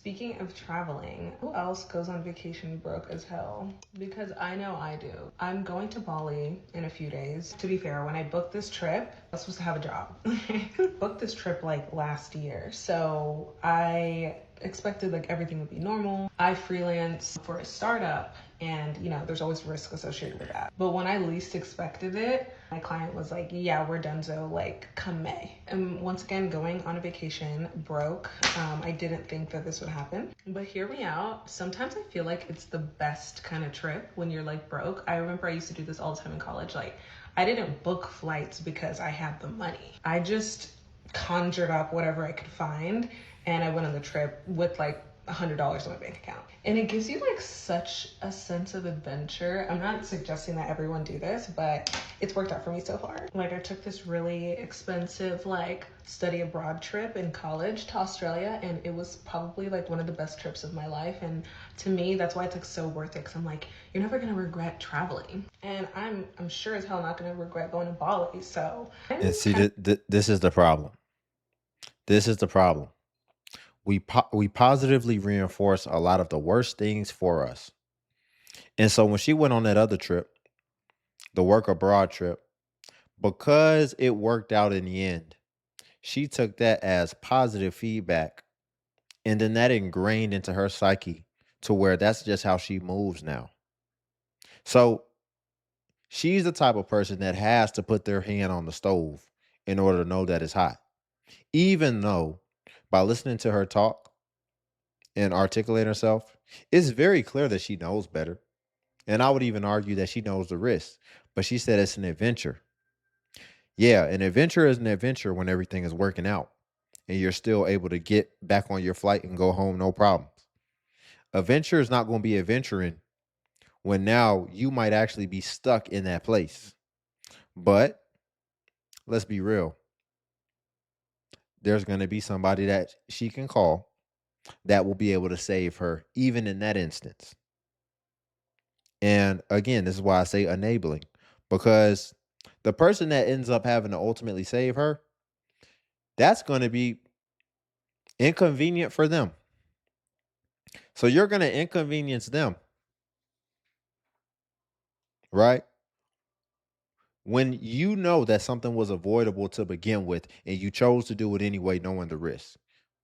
Speaking of traveling, who else goes on vacation broke as hell? Because I know I do. I'm going to Bali in a few days. To be fair, when I booked this trip, I was supposed to have a job. Booked this trip like last year. So I expected like everything would be normal. I freelance for a startup and there's always risk associated with that. But when I least expected it, my client was like, yeah, we're done, so like come May. And once again, going on a vacation broke. I didn't think that this would happen, but hear me out. Sometimes I feel like it's the best kind of trip when you're like broke. I remember I used to do this all the time in college. Like, I didn't book flights because I had the money. I just conjured up whatever I could find, and I went on the trip with like $100 in my bank account. And it gives you like such a sense of adventure. I'm not suggesting that everyone do this, but it's worked out for me so far. Like, I took this really expensive like study abroad trip in college to Australia, and it was probably like one of the best trips of my life. And to me, that's why it's like so worth it, because I'm like, you're never gonna regret traveling. And I'm sure as hell not gonna regret going to Bali. So And see, this is the problem. This is the problem. We positively reinforce a lot of the worst things for us. And so when she went on that other trip, the work abroad trip, because it worked out in the end, she took that as positive feedback. And then that ingrained into her psyche to where that's just how she moves now. So she's the type of person that has to put their hand on the stove in order to know that it's hot. Even though by listening to her talk and articulate herself, it's very clear that she knows better. And I would even argue that she knows the risks. But she said it's an adventure. Yeah, an adventure is an adventure when everything is working out and you're still able to get back on your flight and go home no problems. Adventure is not going to be adventuring when now you might actually be stuck in that place. But let's be real. There's going to be somebody that she can call that will be able to save her, even in that instance. And again, this is why I say enabling, because the person that ends up having to ultimately save her, that's going to be inconvenient for them. So you're going to inconvenience them, right? When you know that something was avoidable to begin with and you chose to do it anyway, knowing the risk,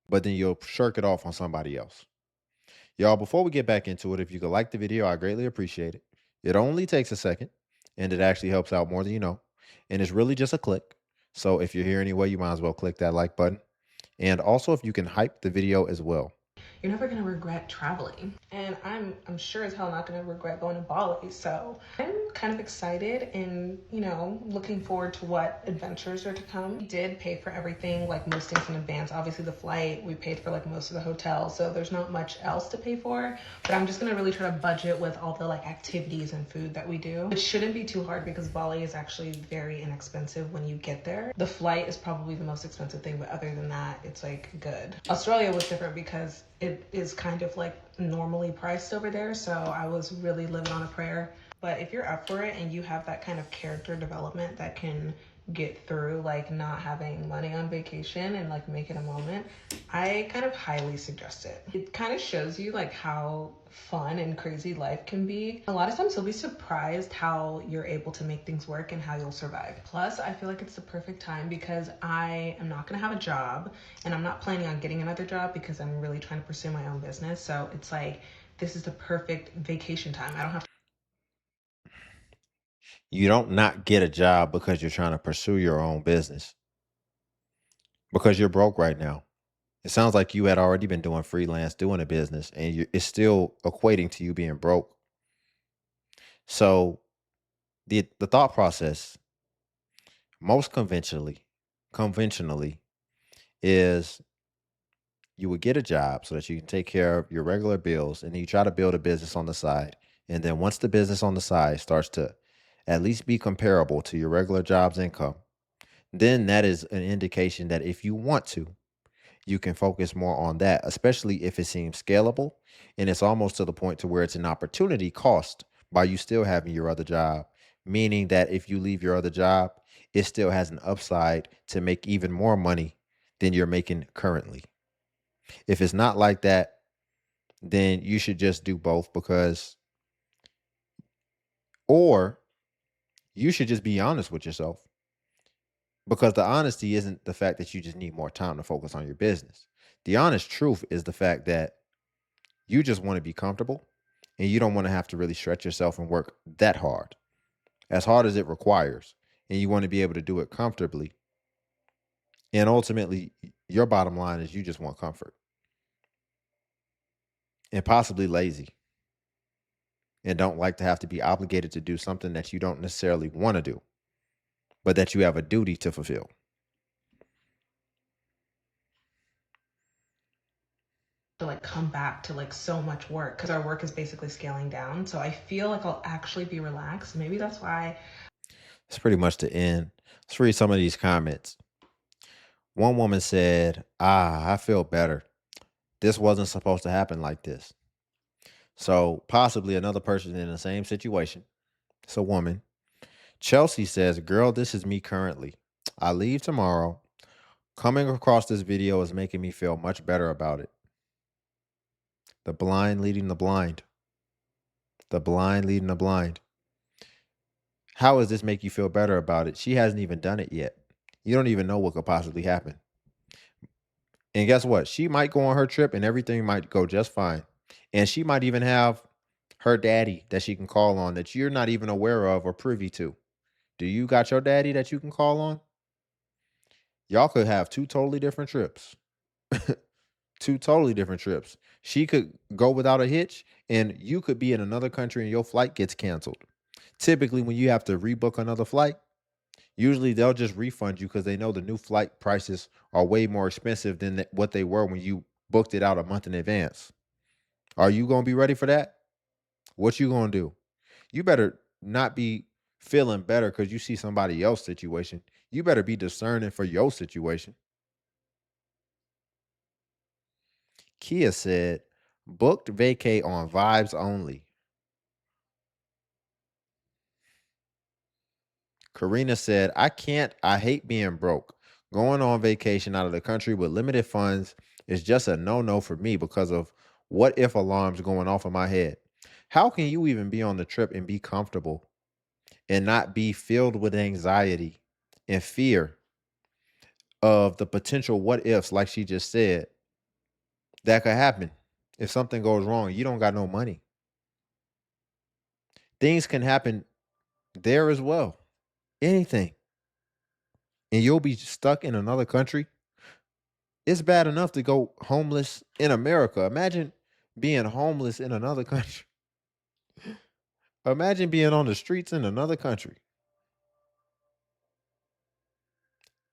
but then you'll shirk it off on somebody else. Y'all, before we get back into it, if you could like the video, I greatly appreciate it. It only takes a second and it actually helps out more than you know. And it's really just a click. So if you're here anyway, you might as well click that like button. And also, if you can hype the video as well. You're never gonna regret traveling. And I'm sure as hell not gonna regret going to Bali. So I'm kind of excited and looking forward to what adventures are to come. We did pay for everything, like most things in advance. Obviously the flight, we paid for like most of the hotel, so there's not much else to pay for. But I'm just gonna really try to budget with all the like activities and food that we do. It shouldn't be too hard because Bali is actually very inexpensive when you get there. The flight is probably the most expensive thing, but other than that, it's like good. Australia was different because it is kind of like normally priced over there, so I was really living on a prayer. But if you're up for it and you have that kind of character development that can get through like not having money on vacation and like make it a moment, I kind of highly suggest it. It kind of shows you like how fun and crazy life can be. A lot of times you'll be surprised how you're able to make things work and how you'll survive. Plus, I feel like it's the perfect time because I am not gonna have a job and I'm not planning on getting another job because I'm really trying to pursue my own business. So it's like, this is the perfect vacation time. I don't have to. You don't not get a job because you're trying to pursue your own business, because you're broke right now. It sounds like you had already been doing freelance, doing a business, and it's still equating to you being broke. So the thought process, most conventionally, is you would get a job so that you can take care of your regular bills, and then you try to build a business on the side. And then once the business on the side starts to at least be comparable to your regular job's income, then that is an indication that if you want to, you can focus more on that, especially if it seems scalable and it's almost to the point to where it's an opportunity cost by you still having your other job. Meaning that if you leave your other job, it still has an upside to make even more money than you're making currently. If it's not like that, then you should just do both or you should just be honest with yourself because the honesty isn't the fact that you just need more time to focus on your business. The honest truth is the fact that you just want to be comfortable and you don't want to have to really stretch yourself and work that hard, as hard as it requires. And you want to be able to do it comfortably. And ultimately, your bottom line is you just want comfort and possibly lazy and don't like to have to be obligated to do something that you don't necessarily want to do, but that you have a duty to fulfill. To like come back to like so much work because our work is basically scaling down. So I feel like I'll actually be relaxed. Maybe that's why. It's pretty much the end. Let's read some of these comments. One woman said, I feel better. This wasn't supposed to happen like this. So possibly another person in the same situation. It's a woman. Chelsea says, girl, this is me currently. I leave tomorrow. Coming across this video is making me feel much better about it. The blind leading the blind. The blind leading the blind. How does this make you feel better about it? She hasn't even done it yet. You don't even know what could possibly happen. And guess what? She might go on her trip and everything might go just fine. And she might even have her daddy that she can call on that you're not even aware of or privy to. Do you got your daddy that you can call on? Y'all could have two totally different trips. Two totally different trips. She could go without a hitch and you could be in another country and your flight gets canceled. Typically, when you have to rebook another flight, usually they'll just refund you because they know the new flight prices are way more expensive than what they were when you booked it out a month in advance. Are you going to be ready for that? What you going to do? You better not be feeling better because you see somebody else's situation. You better be discerning for your situation. Kia said, booked vacay on vibes only. Karina said, I hate being broke. Going on vacation out of the country with limited funds is just a no-no for me because of what if alarms going off in my head. How can you even be on the trip and be comfortable and not be filled with anxiety and fear of the potential what ifs, like she just said, that could happen if something goes wrong? You don't got no money. Things can happen there as well. Anything. And you'll be stuck in another country. It's bad enough to go homeless in America. Imagine being homeless in another country. Imagine being on the streets in another country.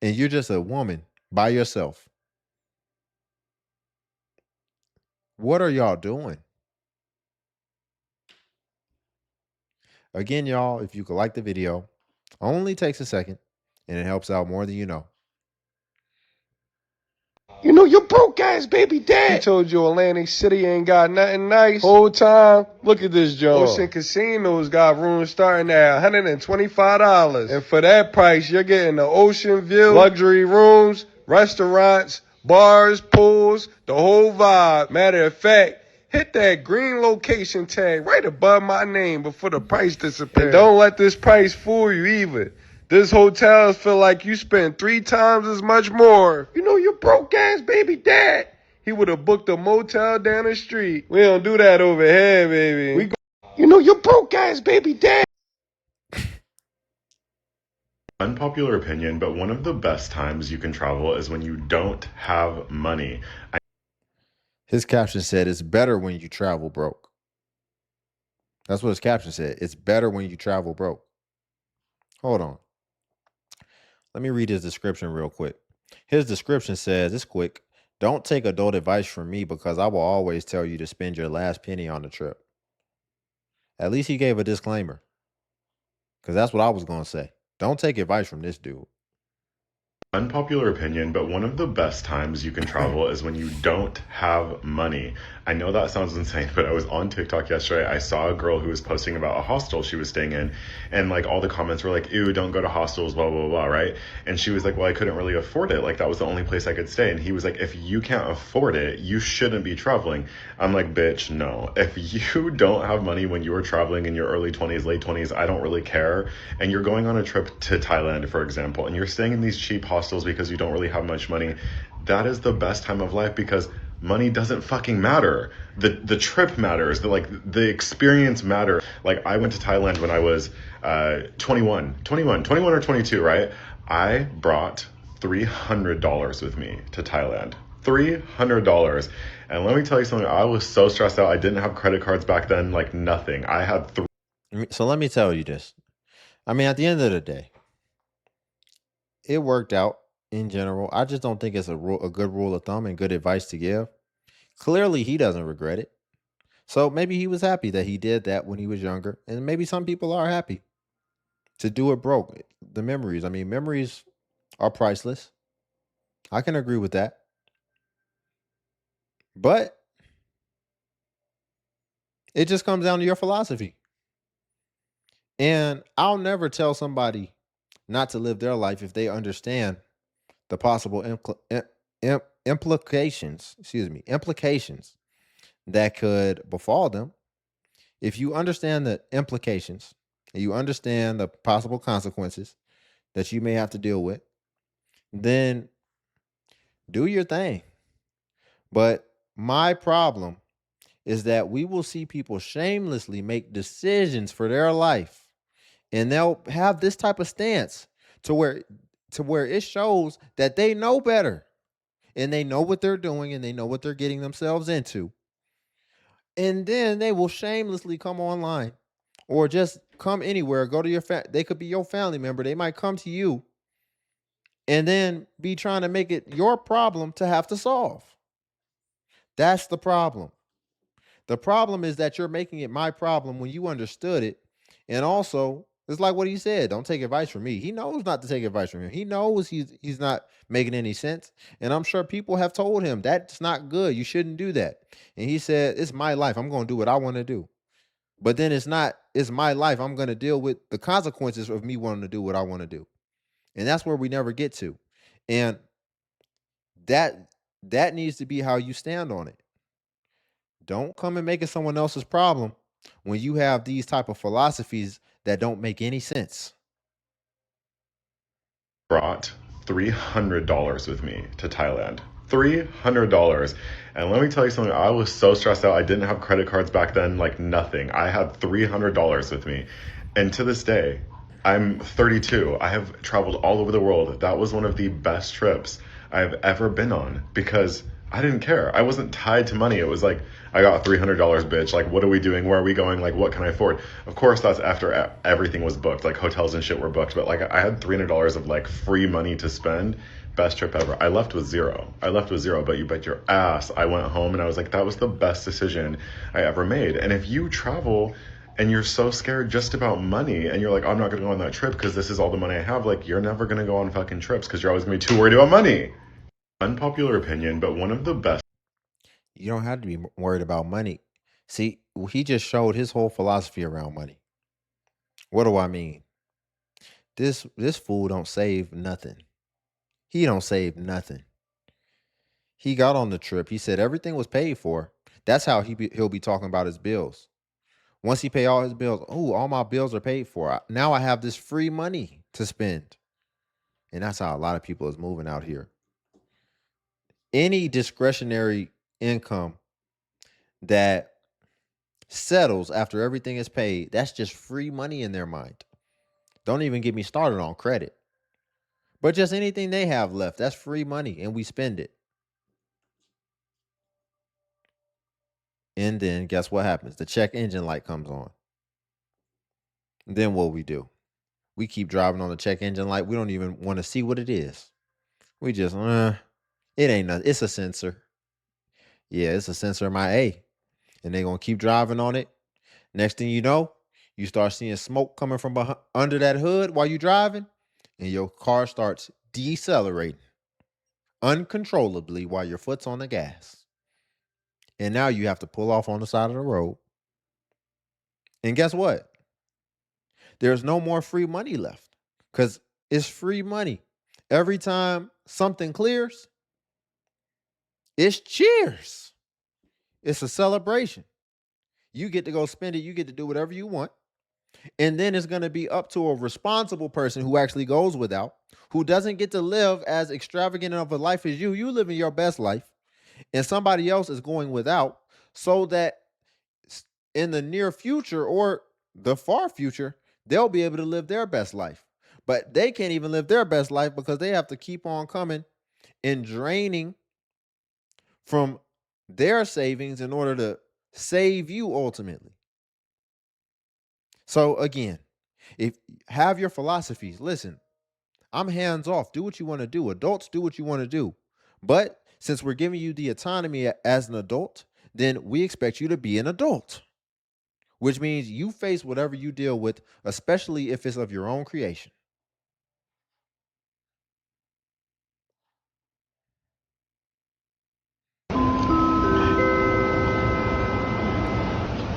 And you're just a woman by yourself. What are y'all doing? Again, y'all, if you could like the video, only takes a second and it helps out more than you know. You know, your broke ass baby dad. He told you Atlantic City ain't got nothing nice. Whole time, look at this joint. Ocean Casinos got rooms starting at $125. And for that price, you're getting the ocean view, luxury rooms, restaurants, bars, pools, the whole vibe. Matter of fact, hit that green location tag right above my name before the price disappears. And don't let this price fool you either. This hotels feel like you spent 3 times as much more. You know, your broke ass baby dad. He would have booked a motel down the street. We don't do that over here, baby. You know, your broke ass baby dad. Unpopular opinion, but one of the best times you can travel is when you don't have money. His caption said, it's better when you travel broke. That's what his caption said. It's better when you travel broke. Hold on. Let me read his description real quick. His description says, it's quick. Don't take adult advice from me because I will always tell you to spend your last penny on the trip. At least he gave a disclaimer because that's what I was going to say. Don't take advice from this dude. Unpopular opinion, but one of the best times you can travel is when you don't have money. I know that sounds insane, but I was on TikTok yesterday. I saw a girl who was posting about a hostel she was staying in, and like all the comments were like, ew, don't go to hostels, blah, blah, blah, right? And she was like, well, I couldn't really afford it. Like that was the only place I could stay. And he was like, if you can't afford it, you shouldn't be traveling. I'm like, bitch, no. If you don't have money when you are traveling in your early 20s, late 20s, I don't really care. And you're going on a trip to Thailand, for example, and you're staying in these cheap hostels because you don't really have much money, that is the best time of life because money doesn't fucking matter. The trip matters. The experience matters. Like I went to Thailand when I was 21 or 22, right? I brought $300 with me to Thailand. $300. And let me tell you something, I was so stressed out. I didn't have credit cards back then, like nothing. I had So let me tell you this. I mean, at the end of the day, it worked out in general. I just don't think it's a good rule of thumb and good advice to give. Clearly, he doesn't regret it. So maybe he was happy that he did that when he was younger. And maybe some people are happy to do it broke. The memories. I mean, memories are priceless. I can agree with that. But it just comes down to your philosophy. And I'll never tell somebody not to live their life if they understand the possible implications that could befall them. If you understand the implications and you understand the possible consequences that you may have to deal with, then do your thing. But my problem is that we will see people shamelessly make decisions for their life, and they'll have this type of stance to where it shows that they know better and they know what they're doing and they know what they're getting themselves into. And then they will shamelessly come online or just come anywhere, go to your they could be your family member. They might come to you and then be trying to make it your problem to have to solve. That's the problem. The problem is that you're making it my problem when you understood it. And also, it's like what he said, don't take advice from me. He knows not to take advice from him. He knows he's not making any sense. And I'm sure people have told him that's not good. You shouldn't do that. And he said, it's my life. I'm going to do what I want to do. But then it's my life. I'm going to deal with the consequences of me wanting to do what I want to do. And that's where we never get to. And that needs to be how you stand on it. Don't come and make it someone else's problem when you have these type of philosophies that don't make any sense. brought $300 with me to Thailand. $300. And let me tell you something, I was so stressed out. I didn't have credit cards back then, like nothing. I had $300 with me. And to this day, I'm 32. I have traveled all over the world. That was one of the best trips I've ever been on because I didn't care. I wasn't tied to money. It was like, I got $300, bitch. Like, what are we doing? Where are we going? Like, what can I afford? Of course, that's after everything was booked. Like, hotels and shit were booked. But, like, I had $300 of, like, free money to spend. Best trip ever. I left with zero. But you bet your ass I went home and I was like, that was the best decision I ever made. And if you travel and you're so scared just about money and you're like, I'm not going to go on that trip because this is all the money I have, like, you're never going to go on fucking trips because you're always going to be too worried about money. Unpopular opinion, but one of the best. You don't have to be worried about money. See, he just showed his whole philosophy around money. What do I mean? This fool don't save nothing. He don't save nothing. He got on the trip. He said everything was paid for. That's how he'll be talking about his bills. Once he pay all his bills, oh, all my bills are paid for. Now I have this free money to spend. And that's how a lot of people is moving out here. Any discretionary income that settles after everything is paid, that's just free money in their mind. Don't even get me started on credit. But just anything they have left, that's free money and we spend it. And then guess what happens? The check engine light comes on. Then what we do? We keep driving on the check engine light. We don't even want to see what it is. We just, it ain't nothing. It's a sensor. Yeah, it's a sensor in my A. And they're going to keep driving on it. Next thing you know, you start seeing smoke coming from under that hood while you're driving. And your car starts decelerating uncontrollably while your foot's on the gas. And now you have to pull off on the side of the road. And guess what? There's no more free money left because it's free money. Every time something clears, it's cheers. It's a celebration. You get to go spend it. You get to do whatever you want. And then it's going to be up to a responsible person who actually goes without, who doesn't get to live as extravagant of a life as you. You living your best life, and somebody else is going without, so that in the near future or the far future, they'll be able to live their best life. But they can't even live their best life because they have to keep on coming and draining from their savings in order to save you ultimately. So again, if have your philosophies, listen, I'm hands off. Do what you want to do. Adults do what you want to do. But since we're giving you the autonomy as an adult, then we expect you to be an adult, which means you face whatever you deal with, especially if it's of your own creation.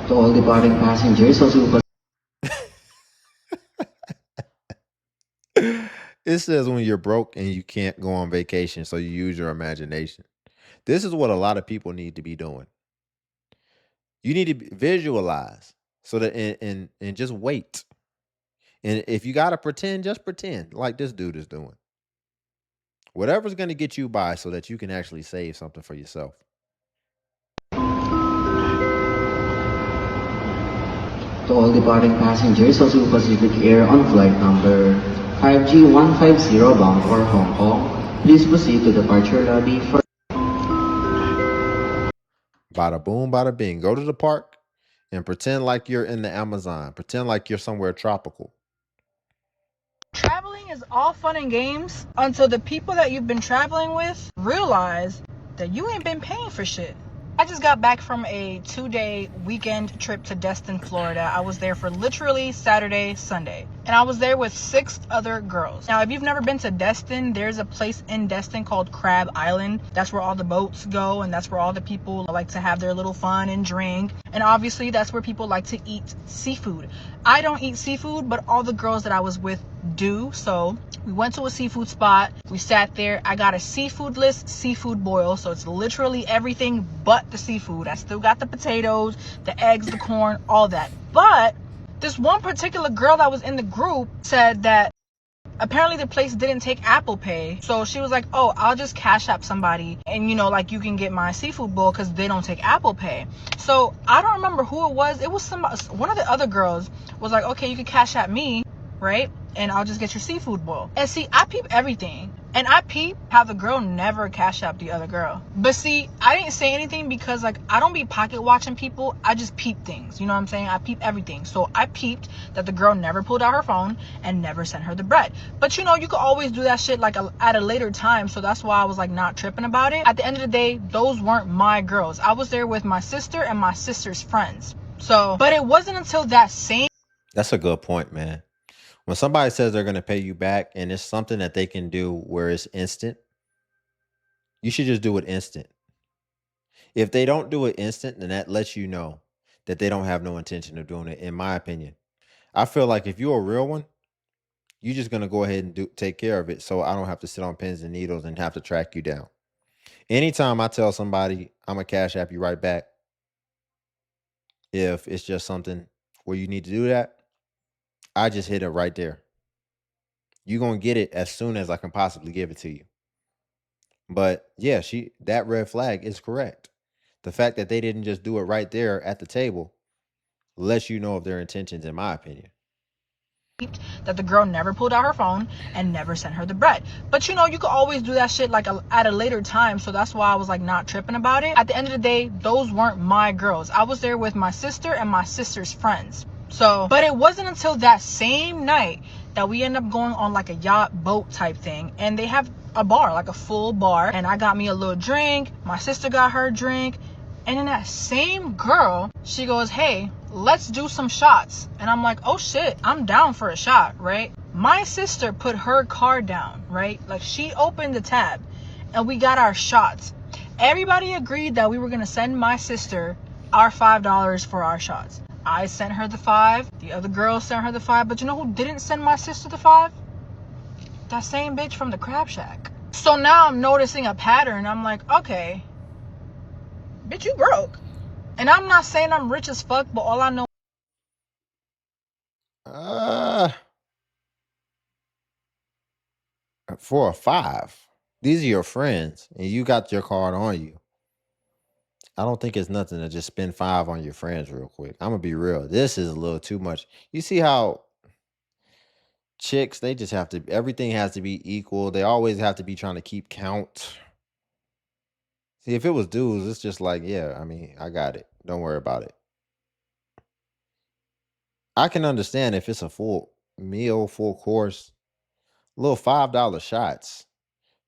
To all departing passengers, also It says when you're broke and you can't go on vacation, so you use your imagination. This is what a lot of people need to be doing. You need to visualize so that and just wait. And if you got to pretend, just pretend like this dude is doing. Whatever's going to get you by so that you can actually save something for yourself. to all departing passengers of Cebu Pacific Air on flight number 5G150 bound for Hong Kong, please proceed to departure lobby for Bada boom, bada bing. Go to the park and pretend like you're in the Amazon. Pretend like you're somewhere tropical. Traveling is all fun and games until the people that you've been traveling with realize that you ain't been paying for shit. I just got back from a 2-day weekend trip to Destin, Florida. I was there for literally Saturday, Sunday. And I was there with 6 other girls. Now, if you've never been to Destin, there's a place in Destin called Crab Island. That's where all the boats go, and that's where all the people like to have their little fun and drink. And obviously, that's where people like to eat seafood. I don't eat seafood, but all the girls that I was with do. So we went to a seafood spot. We sat there. I got a seafoodless seafood boil. So it's literally everything but the seafood. I still got the potatoes, the eggs, the corn, all that. But this one particular girl that was in the group said that apparently the place didn't take Apple Pay. So she was like, oh, I'll just Cash App somebody and, you know, like you can get my seafood bowl because they don't take Apple Pay. So I don't remember who it was. It was one of the other girls was like, okay, you can Cash App me, right? And I'll just get your seafood bowl. And see, I peep everything. And I peep how the girl never Cash Apped the other girl. But see, I didn't say anything because like I don't be pocket watching people. I just peep things. You know what I'm saying? I peep everything. So I peeped that the girl never pulled out her phone and never sent her the bread. But you know, you could always do that shit like at a later time. So that's why I was like not tripping about it. At the end of the day, those weren't my girls. I was there with my sister and my sister's friends. So, but it wasn't until that same. That's a good point, man. When somebody says they're going to pay you back and it's something that they can do where it's instant, you should just do it instant. If they don't do it instant, then that lets you know that they don't have no intention of doing it, in my opinion. I feel like if you're a real one, you're just going to go ahead and take care of it so I don't have to sit on pins and needles and have to track you down. Anytime I tell somebody I'm going to Cash App you right back, if it's just something where you need to do that, I just hit it right there. You're going to get it as soon as I can possibly give it to you. But yeah, that red flag is correct. The fact that they didn't just do it right there at the table lets you know of their intentions, in my opinion. That the girl never pulled out her phone and never sent her the bread. But you know, you could always do that shit like at a later time. So that's why I was like not tripping about it. At the end of the day, those weren't my girls. I was there with my sister and my sister's friends. So, but it wasn't until that same night that we ended up going on like a yacht boat type thing. And they have a bar, like a full bar. And I got me a little drink. My sister got her drink. And then that same girl, she goes, hey, let's do some shots. And I'm like, oh shit, I'm down for a shot, right? My sister put her card down, right? Like, she opened the tab and we got our shots. Everybody agreed that we were going to send my sister our $5 for our shots. I sent her the $5. The other girl sent her the $5. But you know who didn't send my sister the $5? That same bitch from the Crab Shack. So now I'm noticing a pattern. I'm like, okay, bitch, you broke. And I'm not saying I'm rich as fuck, but all I know. For a $5, these are your friends, and you got your card on you. I don't think it's nothing to just spend $5 on your friends real quick. I'm gonna be real. This is a little too much. You see how chicks, they just have to, everything has to be equal. They always have to be trying to keep count. See, if it was dudes, it's just like, yeah, I mean, I got it. Don't worry about it. I can understand if it's a full meal, full course, little $5 shots.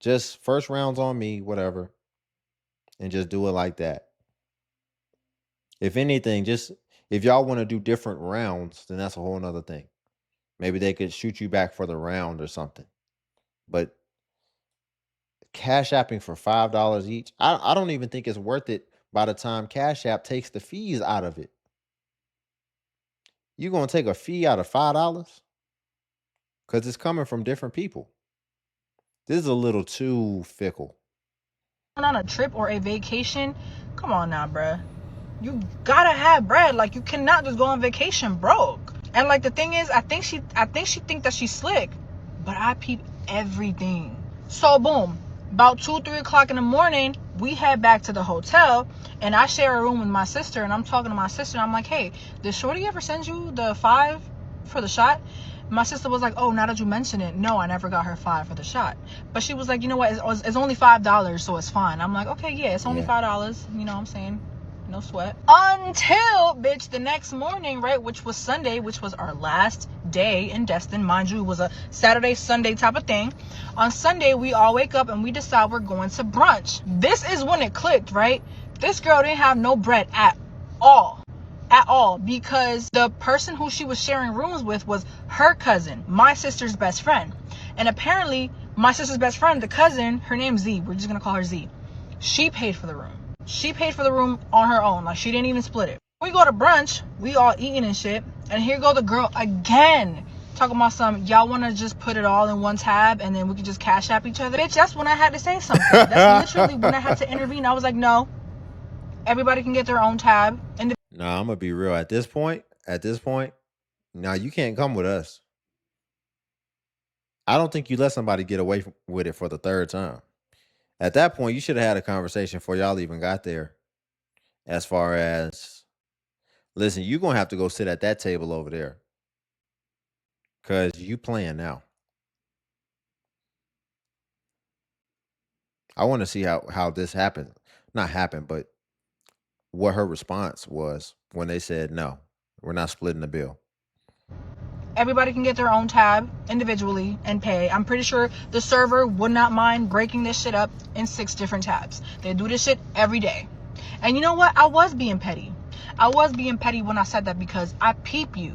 Just first rounds on me, whatever, and just do it like that. If anything, just if y'all want to do different rounds, then that's a whole nother thing. Maybe they could shoot you back for the round or something. But Cash Apping for $5 each, I don't even think it's worth it by the time Cash App takes the fees out of it. You gonna take a fee out of $5? Because it's coming from different people. This is a little too fickle. On a trip or a vacation, come on now, bruh. You gotta have bread. Like, you cannot just go on vacation broke. And like, the thing is, I think she think that she's slick, but I peep everything. So boom, about 2-3 o'clock in the morning, we head back to the hotel, and I share a room with my sister, and I'm talking to my sister, and I'm like, hey, did Shorty ever send you the $5 for the shot? My sister was like, oh, now that you mention it, no, I never got her $5 for the shot. But she was like, you know what, it's only $5, so it's fine. I'm like, okay, yeah, it's only $5, you know what I'm saying? No sweat. Until, bitch, the next morning, right, which was Sunday, which was our last day in Destin. Mind you, it was a Saturday, Sunday type of thing. On Sunday, we all wake up and we decide we're going to brunch. This is when it clicked, right? This girl didn't have no bread at all. At all, because the person who she was sharing rooms with was her cousin, my sister's best friend. And apparently, my sister's best friend, the cousin, her name's Z. We're just gonna call her Z. She paid for the room. She paid for the room on her own. Like, she didn't even split it. We go to brunch, we all eating and shit, and here go the girl again, talking about some, y'all want to just put it all in one tab and then we can just Cash App each other. Bitch, that's when I had to say something. That's literally when I had to intervene. I was like, no, everybody can get their own tab. And Nah, I'm gonna be real. At this point, nah, you can't come with us. I don't think you let somebody get away with it for the third time. At that point, you should have had a conversation before y'all even got there. As far as, listen, you're gonna have to go sit at that table over there, cause you playing now. I want to see how this happened. Not happened, but what her response was when they said no, we're not splitting the bill. everybody can get their own tab individually and pay. I'm pretty sure the server would not mind breaking this shit up in 6 different tabs. They do this shit every day. And you know what? I was being petty. I was being petty when I said that, because I peep you.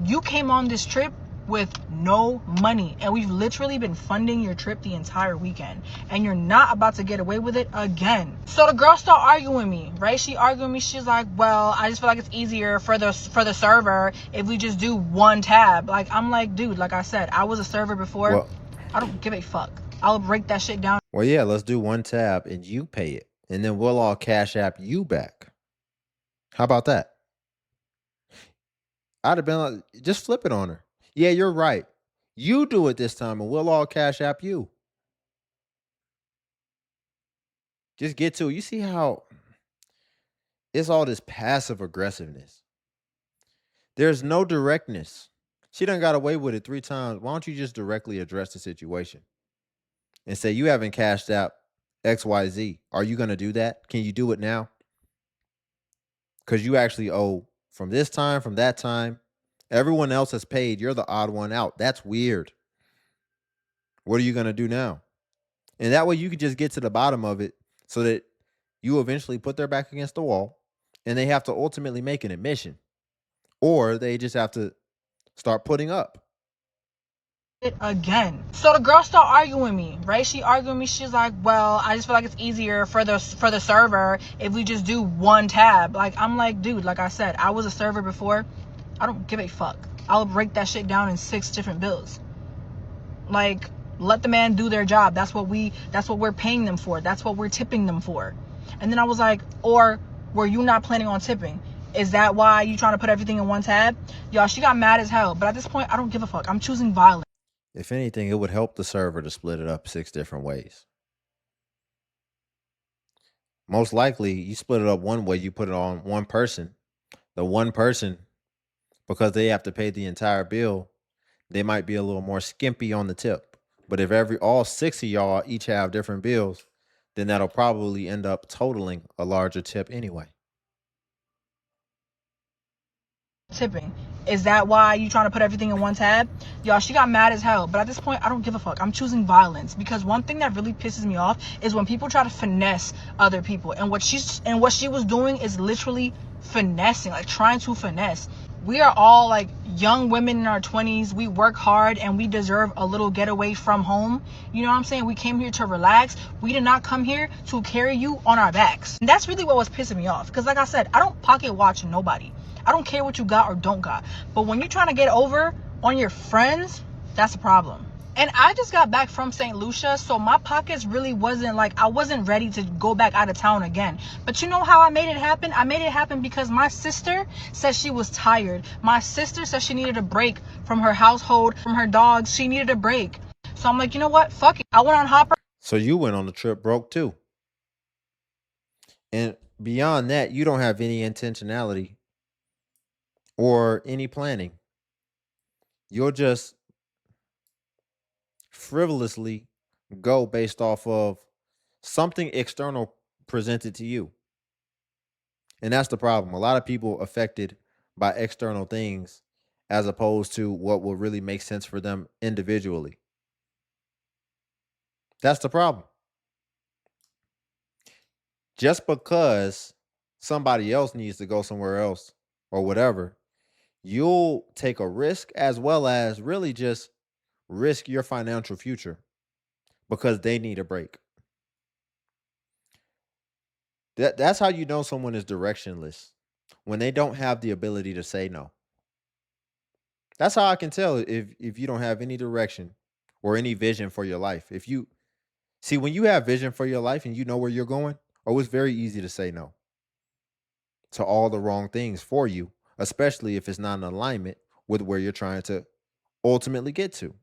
You came on this trip with no money, and we've literally been funding your trip the entire weekend, and you're not about to get away with it again. So the girl started arguing with me, right? She arguing with me. She's like, well, I just feel like it's easier for the server if we just do one tab. Like, I'm like, dude, like I said, I was a server before. Well, I don't give a fuck. I'll break that shit down. well, yeah, let's do one tab and you pay it, and then we'll all Cash App you back. How about that? I'd have been like, just flip it on her. Yeah, you're right. You do it this time, and we'll all Cash App you. Just get to it. You see how it's all this passive aggressiveness. There's no directness. She done got away with it 3 times. Why don't you just directly address the situation and say, you haven't cashed out XYZ. Are you going to do that? Can you do it now? Because you actually owe from this time, from that time. Everyone else has paid. You're the odd one out. That's weird. What are you going to do now? And that way you could just get to the bottom of it, so that you eventually put their back against the wall and they have to ultimately make an admission, or they just have to start putting up. it again. So the girl started arguing with me, right? She argued with me. She's like, well, I just feel like it's easier for the server if we just do one tab. Like, I'm like, dude, like I said, I was a server before. I don't give a fuck. I'll break that shit down in 6 different bills. Like, let the man do their job. That's what we're paying them for. That's what we're tipping them for. And then I was like, or were you not planning on tipping? Is that why you trying to put everything in one tab? Y'all, she got mad as hell. But at this point, I don't give a fuck. I'm choosing violence. If anything, it would help the server to split it up 6 different ways. Most likely, you split it up one way, you put it on one person. The one person, because they have to pay the entire bill, they might be a little more skimpy on the tip. But if all 6 of y'all each have different bills, then that'll probably end up totaling a larger tip anyway. Tipping. Is that why you trying to put everything in one tab? Y'all, she got mad as hell. But at this point, I don't give a fuck. I'm choosing violence, because one thing that really pisses me off is when people try to finesse other people. And what she was doing is literally finessing, like trying to finesse. We are all like young women in our 20s. We work hard and we deserve a little getaway from home. You know what I'm saying? We came here to relax. We did not come here to carry you on our backs. And that's really what was pissing me off. Because like I said, I don't pocket watch nobody. I don't care what you got or don't got. But when you're trying to get over on your friends, that's a problem. And I just got back from St. Lucia, so my pockets really wasn't like, I wasn't ready to go back out of town again. But you know how I made it happen? I made it happen because my sister said she was tired. My sister said she needed a break from her household, from her dogs. She needed a break. So I'm like, you know what? Fuck it. I went on Hopper. So you went on the trip broke too. And beyond that, you don't have any intentionality or any planning. You'll just frivolously go based off of something external presented to you. And that's the problem. A lot of people affected by external things as opposed to what will really make sense for them individually. That's the problem. Just because somebody else needs to go somewhere else or whatever, you'll take a risk as well as really just risk your financial future because they need a break. That's how you know someone is directionless, when they don't have the ability to say no. That's how I can tell if you don't have any direction or any vision for your life. If you see, when you have vision for your life and you know where you're going, oh, it's very easy to say no to all the wrong things for you, especially if it's not in alignment with where you're trying to ultimately get to.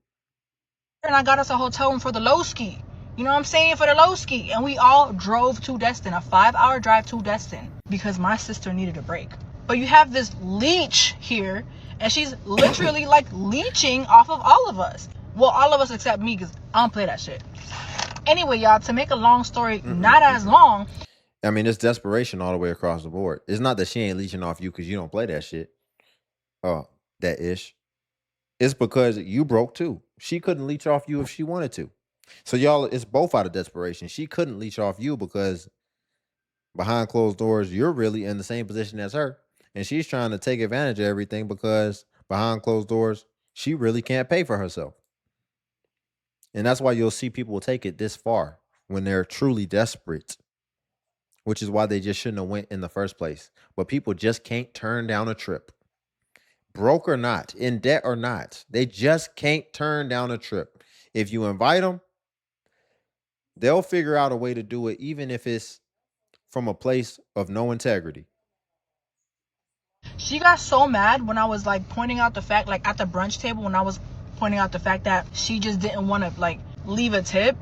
And I got us a hotel room for the low ski. You know what I'm saying? For the low ski. And we all drove to Destin, a 5-hour drive to Destin, because my sister needed a break. But you have this leech here, and she's literally like leeching off of all of us. Well, all of us except me, because I don't play that shit. Anyway, y'all, to make a long story not as long. I mean, it's desperation all the way across the board. It's not that she ain't leeching off you because you don't play that shit. That ish. It's because you broke too. She couldn't leech off you if she wanted to. So y'all, it's both out of desperation. She couldn't leech off you because behind closed doors, you're really in the same position as her. And she's trying to take advantage of everything because behind closed doors, she really can't pay for herself. And that's why you'll see people take it this far when they're truly desperate, which is why they just shouldn't have went in the first place. But people just can't turn down a trip. Broke or not, in debt or not, they just can't turn down a trip. If you invite them, they'll figure out a way to do it, even if it's from a place of no integrity. She got so mad when I was like pointing out the fact, like at the brunch table, when I was pointing out the fact that she just didn't want to like leave a tip,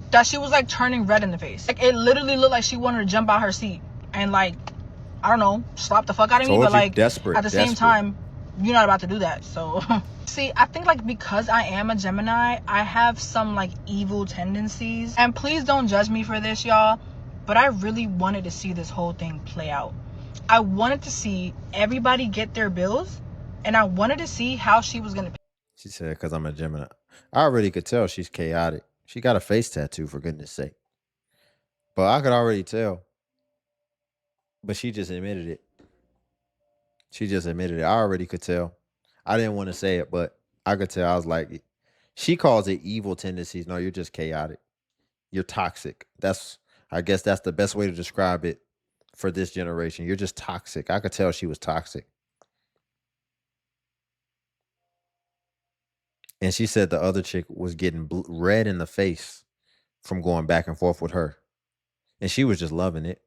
that she was like turning red in the face. Like it literally looked like she wanted to jump out her seat and like, I don't know, slap the fuck out of me. But like at the same time, you're not about to do that. So see, I think like because I am a Gemini, I have some like evil tendencies. And please don't judge me for this, y'all, but I really wanted to see this whole thing play out. I wanted to see everybody get their bills, and I wanted to see how she was going to pay. She said, because I'm a Gemini. I already could tell she's chaotic. She got a face tattoo, for goodness sake. But I could already tell. But she just admitted it. She just admitted it. I already could tell. I didn't want to say it, but I could tell. I was like, She calls it evil tendencies. No, you're just chaotic. You're toxic. I guess that's the best way to describe it for this generation. You're just toxic. I could tell she was toxic. And she said the other chick was getting red in the face from going back and forth with her. And she was just loving it.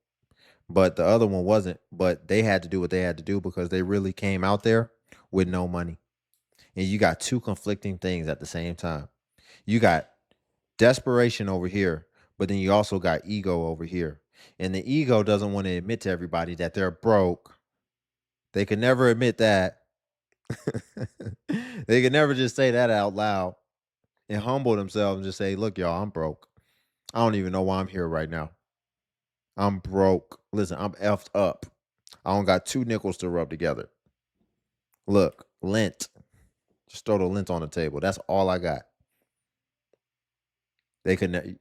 But the other one wasn't. But they had to do what they had to do because they really came out there with no money. And you got two conflicting things at the same time. You got desperation over here, but then you also got ego over here. And the ego doesn't want to admit to everybody that they're broke. They could never admit that. They could never just say that out loud and humble themselves and just say, look, y'all, I'm broke. I don't even know why I'm here right now. I'm broke. Listen, I'm effed up. I don't got 2 nickels to rub together. Look, lint. Just throw the lint on the table. That's all I got.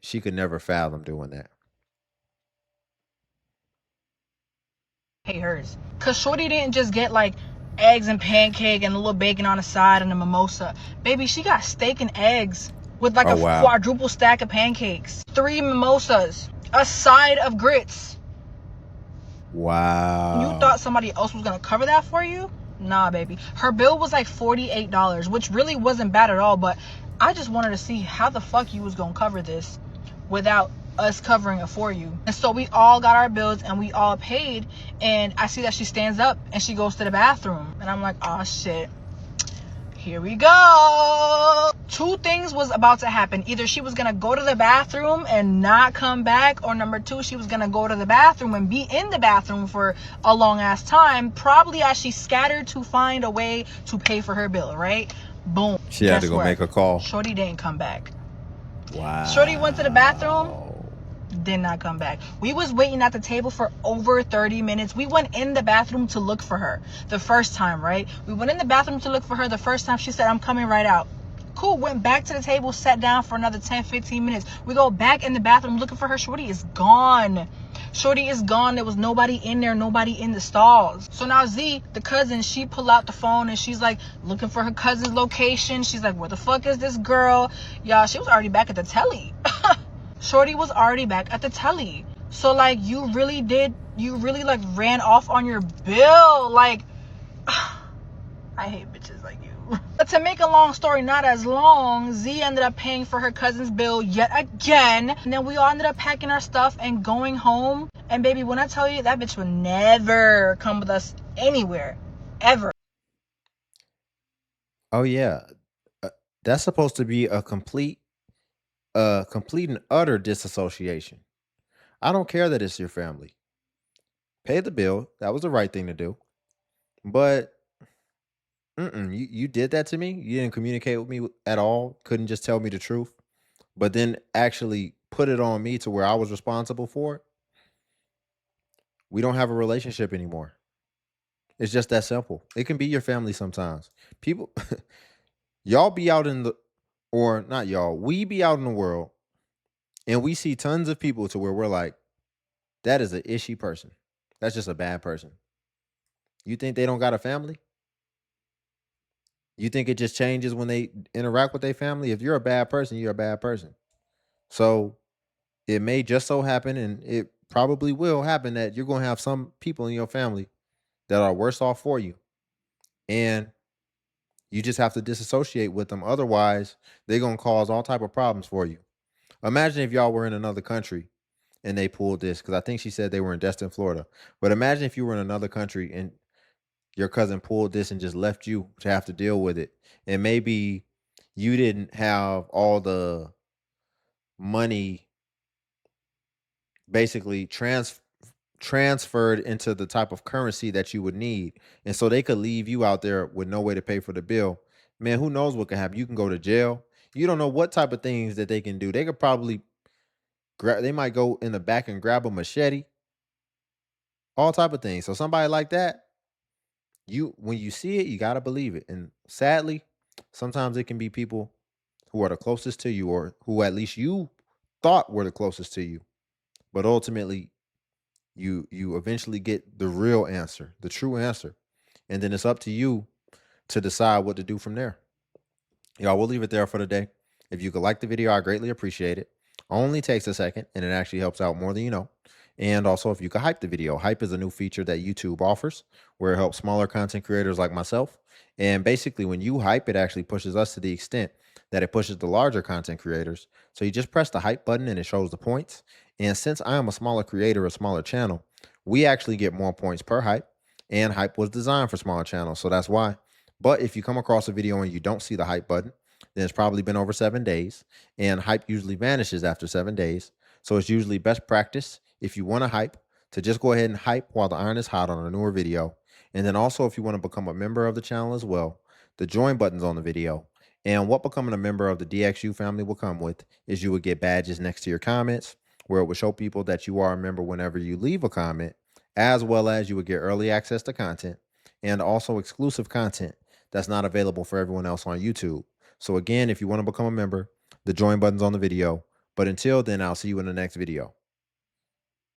She could never fathom doing that. Pay hers. Cause Shorty didn't just get like eggs and pancake and a little bacon on the side and a mimosa. Baby, she got steak and eggs with like quadruple stack of pancakes, 3 mimosas, a side of grits. Wow. You thought somebody else was gonna cover that for you? Nah, baby. Her bill was like $48, which really wasn't bad at all, but I just wanted to see how the fuck you was gonna cover this without us covering it for you. And so we all got our bills and we all paid, and I see that she stands up and she goes to the bathroom, and I'm like, oh shit, here we go. 2 things was about to happen. Either she was gonna go to the bathroom and not come back, or number 2, she was gonna go to the bathroom and be in the bathroom for a long ass time, probably as she scattered to find a way to pay for her bill, right? Boom. She had to go make a call. Shorty didn't come back. Wow. Shorty went to the bathroom, did not come back. We was waiting at the table for over 30 minutes. We went in the bathroom to look for her the first time, right? We went in the bathroom to look for her the first time. She said, I'm coming right out. Cool. Went back to the table, sat down for another 10-15 minutes. We go back in the bathroom looking for her. Shorty is gone. Shorty is gone. There was nobody in there, nobody in the stalls. So now Z, the cousin, she pull out the phone and she's like looking for her cousin's location. She's like, where the fuck is this girl? Y'all, she was already back at the telly. Shorty was already back at the telly. So like you really like ran off on your bill. Like I hate bitches like you. But to make a long story not as long, Z ended up paying for her cousin's bill yet again. And then we all ended up packing our stuff and going home. And baby, when I tell you, that bitch would never come with us anywhere. Ever. Oh yeah. That's supposed to be a complete and utter disassociation. I don't care that it's your family. Pay the bill. That was the right thing to do. But you did that to me. You didn't communicate with me at all. Couldn't just tell me the truth. But then actually put it on me to where I was responsible for it. We don't have a relationship anymore. It's just that simple. It can be your family sometimes. People, y'all be out in the, or not y'all, we be out in the world and we see tons of people to where we're like, that is an ishy person. That's just a bad person. You think they don't got a family? You think it just changes when they interact with their family? If you're a bad person, you're a bad person. So it may just so happen, and it probably will happen, that you're going to have some people in your family that are worse off for you. And you just have to disassociate with them. Otherwise, they're going to cause all type of problems for you. Imagine if y'all were in another country and they pulled this, because I think she said they were in Destin, Florida. But imagine if you were in another country and your cousin pulled this and just left you to have to deal with it. And maybe you didn't have all the money basically transferred into the type of currency that you would need. And so they could leave you out there with no way to pay for the bill. Man, who knows what could happen? You can go to jail. You don't know what type of things that they can do. They could probably they might go in the back and grab a machete. All type of things. So somebody like that, when you see it, you got to believe it. And sadly, sometimes it can be people who are the closest to you, or who at least you thought were the closest to you. But ultimately, you eventually get the real answer, the true answer. And then it's up to you to decide what to do from there. Y'all, we'll leave it there for today. If you could like the video, I greatly appreciate it. Only takes a second and it actually helps out more than you know. And also, if you could hype the video, hype is a new feature that YouTube offers where it helps smaller content creators like myself. And basically, when you hype, it actually pushes us to the extent that it pushes the larger content creators. So you just press the hype button and it shows the points. And since I am a smaller creator, a smaller channel, we actually get more points per hype. And hype was designed for smaller channels, so that's why. But if you come across a video and you don't see the hype button, then it's probably been over 7 days. And hype usually vanishes after 7 days. So it's usually best practice if you want to hype to just go ahead and hype while the iron is hot on a newer video. And then also, if you want to become a member of the channel as well, the join button's on the video. And what becoming a member of the DXU family will come with is you would get badges next to your comments where it will show people that you are a member whenever you leave a comment, as well as you would get early access to content and also exclusive content that's not available for everyone else on YouTube. So again, if you want to become a member, the join button's on the video. But until then, I'll see you in the next video.